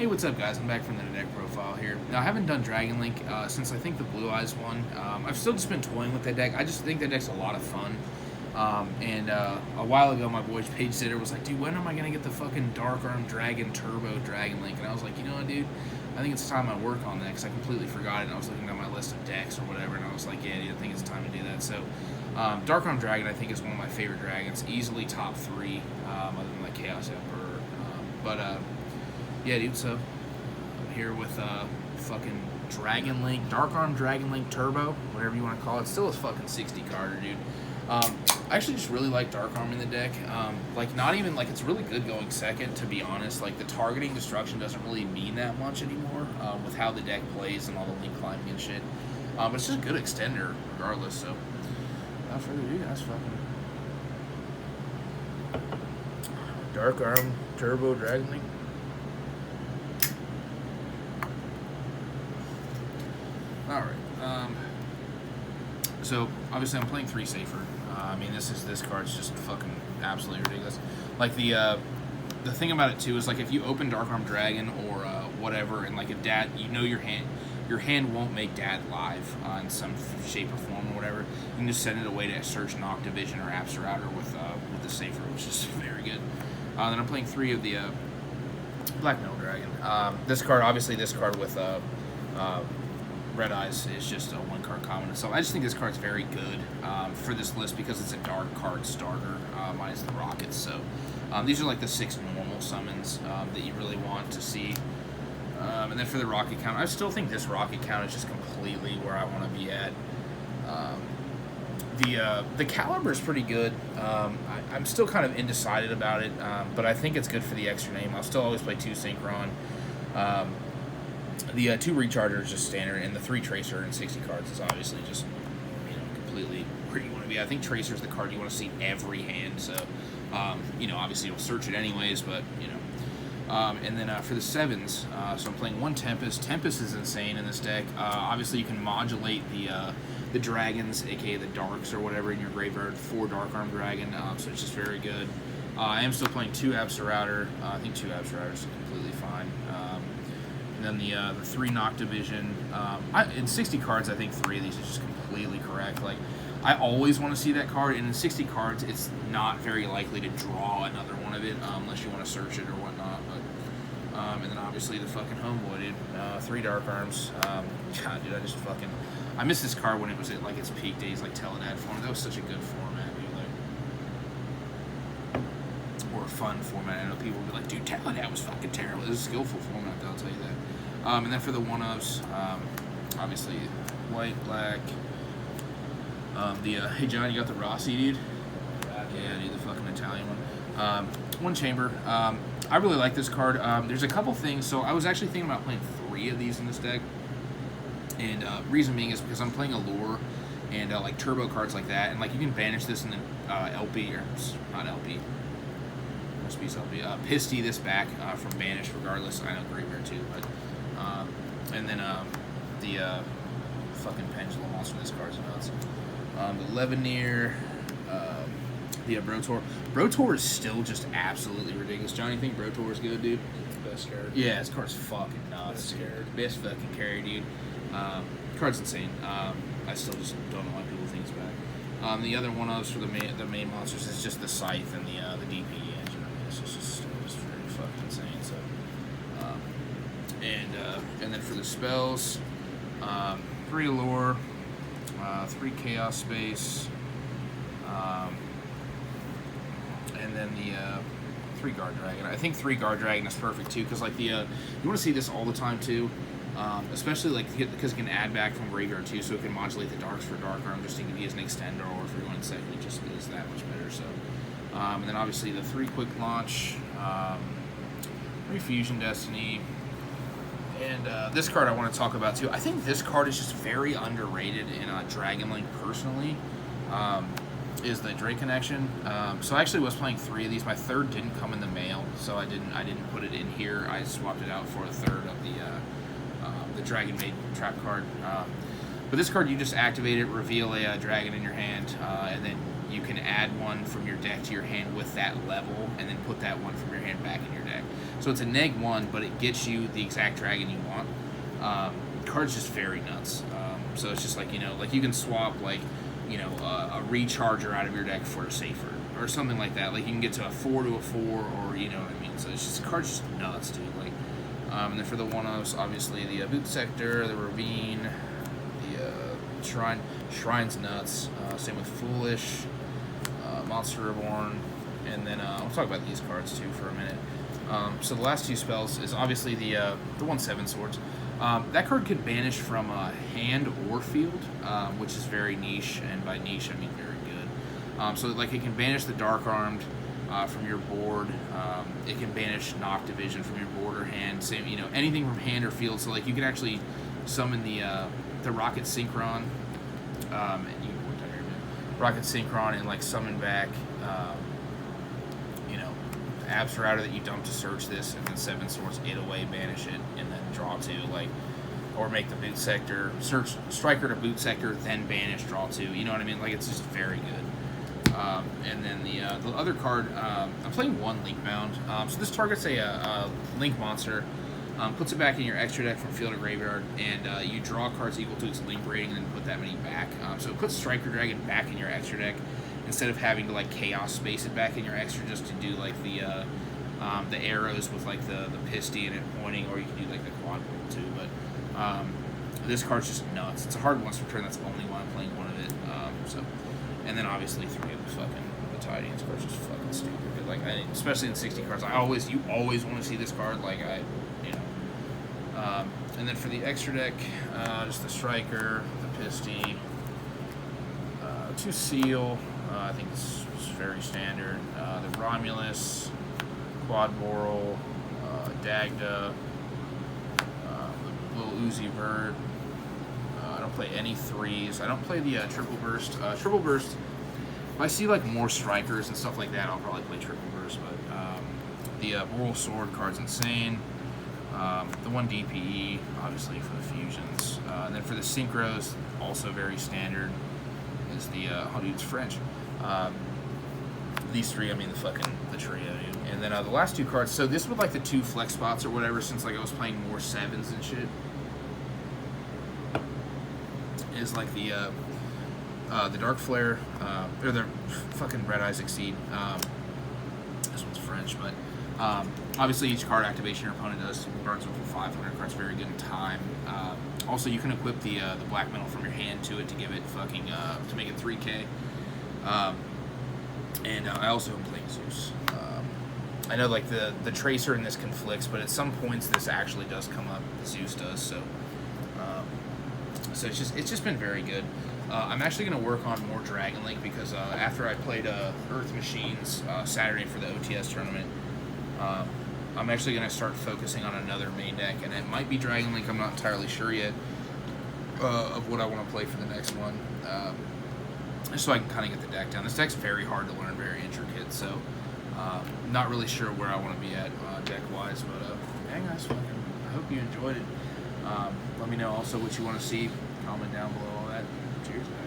Hey, what's up, guys? I'm back from the deck profile here. Now, I haven't done DADlink since I think the Blue Eyes one. I've still just been toying with that deck. I just think that deck's a lot of fun. A while ago, my boy Paige Sitter was like, dude, when am I going to get the fucking Dark Arm Dragon Turbo DADlink? And I was like, you know what, dude? I think it's time I work on that because I completely forgot it. And I was looking at my list of decks or whatever, and I was like, yeah, dude, I think it's time to do that. So, Dark Arm Dragon, I think, is one of my favorite dragons. Easily top 3, other than like Chaos Emperor. Yeah, dude, so I'm here with fucking DADlink, Dark Arm DADlink Turbo, whatever you want to call it. It's still a fucking 60 carder, dude. I actually just really like Dark Arm in the deck. Like, not even, like, it's really good going second, to be honest. Like, the targeting destruction doesn't really mean that much anymore with how the deck plays and all the link climbing and shit. But it's just a good extender regardless, so without further ado, that's fucking Dark Arm Turbo DADlink. Alright, so obviously I'm playing 3 safer. I mean, this card's just fucking absolutely ridiculous. Like, the thing about it too is, like, if you open Dark Arm Dragon or whatever, and like if Dad, you know your hand won't make Dad live in some shape or form or whatever. You can just send it away to search Knock Division or Abs Router with the safer, which is very good. Then I'm playing 3 of the Black Metal Dragon. This card with Red Eyes is just a 1-card common. So I just think this card's very good for this list because it's a dark card starter minus the rockets. So these are like the 6 normal summons that you really want to see. And then for the rocket count, I still think this rocket count is just completely where I want to be at. The caliber is pretty good. I'm still kind of undecided about it, but I think it's good for the extra name. I'll still always play 2 Synchron. The 2 Recharger is just standard, and the 3 Tracer and 60 cards is obviously just, you know, completely where you want to be. I think Tracer is the card you want to see in every hand, so, you know, obviously you'll search it anyways, but, you know. And then for the 7s, so I'm playing 1 Tempest. Tempest is insane in this deck. Obviously you can modulate the dragons, aka the darks or whatever, in your graveyard for Dark Arm Dragon, so it's just very good. I am still playing 2 Abs Router. I think 2 Abs Router is completely fine. And then the 3 Knock Division. In 60 cards, I think 3 of these is just completely correct. Like, I always want to see that card, and in 60 cards, it's not very likely to draw another one of it unless you want to search it or whatnot. But, and then obviously the fucking homeboy, dude. 3 Dark Arms. God, dude, I miss this card when it was at like its peak days, like Teledad form. That was such a good format, dude. Like, or a fun format. I know people would be like, dude, Teledad was fucking terrible. It was a skillful format, though, I'll tell you that. And then for the 1-ofs, obviously white, black. Hey John, you got the Rossi, dude? Yeah, dude, the fucking Italian one. 1 Chamber. I really like this card. There's a couple things. So I was actually thinking about playing 3 of these in this deck. And reason being is because I'm playing Allure and like turbo cards like that. And like you can banish this in the LP, or not LP. Must be LP. Pisty this back from banish regardless. I know Graveyard too, but and then the fucking Pendulum Monster. This card's nuts. The Leveneer, the Brotor. Brotor is still just absolutely ridiculous. Johnny, you think Brotor is good, dude? Best card. Yeah, this card's fucking nuts. Best fucking carry, dude. Card's insane. I still just don't know why people think it's bad. The other 1-ofs for the main monsters is just the Scythe and the DP engine. I mean, it's just very fucking insane. So, and then for the spells, 3 Allure, 3 Chaos Space, and then the 3 Guard Dragon. I think 3 Guard Dragon is perfect too, because like you want to see this all the time too. Especially like because it can add back from graveyard too, so it can modulate the darks for Dark Arm just to be as an extender, or if you're going second, it just is that much better. So, and then obviously the 3 Quick Launch, 3 Fusion Destiny, and this card I want to talk about too. I think this card is just very underrated in DADlink personally. Is the Drake Connection. So I actually was playing 3 of these. My 3rd didn't come in the mail, so I didn't put it in here. I swapped it out for a 3rd of the Dragon Maid trap card. But this card, you just activate it, reveal a dragon in your hand, and then you can add one from your deck to your hand with that level, and then put that one from your hand back in your deck. So it's a -1, but it gets you the exact dragon you want. Card's just very nuts. So it's just like, like you can swap like, a recharger out of your deck for a safer or something like that. Like you can get to a 4 to a 4, or you know what I mean. So it's just card's just nuts, dude. Like, and then for the 1-ofs, obviously the boot sector, the ravine, the shrine. Shrine's nuts. Same with foolish, monster reborn, and then we'll talk about these cards too for a minute. So the last two spells is obviously the 1/7 swords. That card can banish from hand or field, which is very niche, and by niche I mean very good. So like it can banish the Dark Armed from your board. It can banish Knock Division from your board or hand. Same, anything from hand or field. So like you can actually summon the Rocket Synchron. And you can point down here, man. Rocket Synchron and like summon back. Abs Router that you dump to search this, and then 7 swords, 8 away, banish it, and then draw 2, or make the boot sector, search striker to boot sector, then banish, draw 2. You know what I mean? Like it's just very good. And then the other card, I'm playing 1 Link Bound. So this targets a Link monster, puts it back in your extra deck from field to graveyard, and you draw cards equal to its Link rating, and then put that many back. So it puts Striker Dragon back in your extra deck, instead of having to like chaos space it back in your extra just to do like the arrows with like the pisty and it pointing, or you can do like the quad roll too. But this card's just nuts. It's a hard once per turn. That's only why I'm playing 1 of it. And then obviously 3 of the fucking Tidings cards just fucking stupid. Like especially in 60 cards, you always want to see this card. Like and then for the extra deck, just the Striker, the pisty, 2 Seal. I think this is very standard. The Romulus, Quad Boral, Dagda, the little Uzi Bird. I don't play any 3s. I don't play the Triple Burst. Triple Burst, if I see like more strikers and stuff like that, I'll probably play Triple Burst. But the Boral Sword card's insane. The 1 DPE, obviously for the fusions. And then for the synchros, also very standard, is the oh dude, it's French. These 3, I mean the trio, dude. And then the last 2 cards. So this with like the 2 flex spots or whatever, since like I was playing more 7s and shit, is like the Dark Flare, or the fucking Red Eyes Exceed. This one's French, but obviously each card activation your opponent does burns them for 500 cards. Very good in time. Also, you can equip the black metal from your hand to it to give it fucking to make it 3K. And I also am playing Zeus. I know like the Tracer in this conflicts, but at some points this actually does come up. Zeus does, so it's just been very good. I'm actually going to work on more DragonLink because after I played Earth Machines Saturday for the OTS tournament, I'm actually going to start focusing on another main deck, and it might be DragonLink. I'm not entirely sure yet of what I want to play for the next one. Just so I can kind of get the deck down. This deck's very hard to learn, very intricate, so not really sure where I want to be at deck-wise, but yeah guys, I hope you enjoyed it. Let me know also what you want to see. Comment down below all that. Cheers, guys.